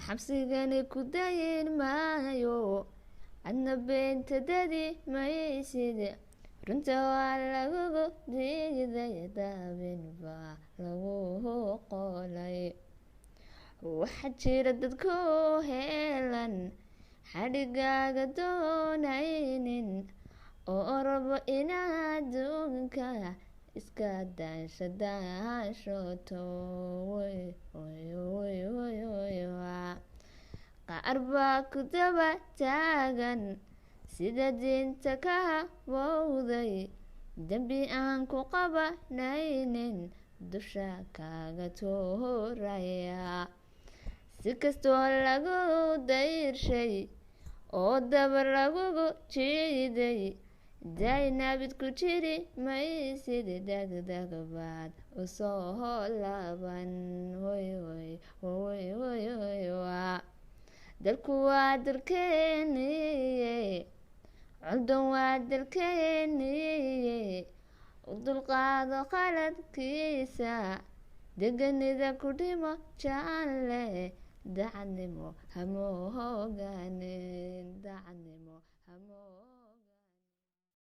xabsigani ku dayin maayo adna beenta dadi maysid runta waa lagugu diiday daabin baa lagu qolay waxaa jira dadku heelan xadhigaaga doonaynin oo rabo inaad adduunka iska daashooto qaar baa ku daba taagan sida diinta ka habowday dembi aan ku qabanaynin dusha kaaga tuuraya si kastoo lagu dayrshay oo dabar lagugu jiiday daynabid ku jiri maysid dagdag baad usoo laaban dalku waa dalkeeniye codon waa dalkeeniye u dulqaado qaladkiisa deganida ku dhimo jaanle dacadnimo hamoo hogaanin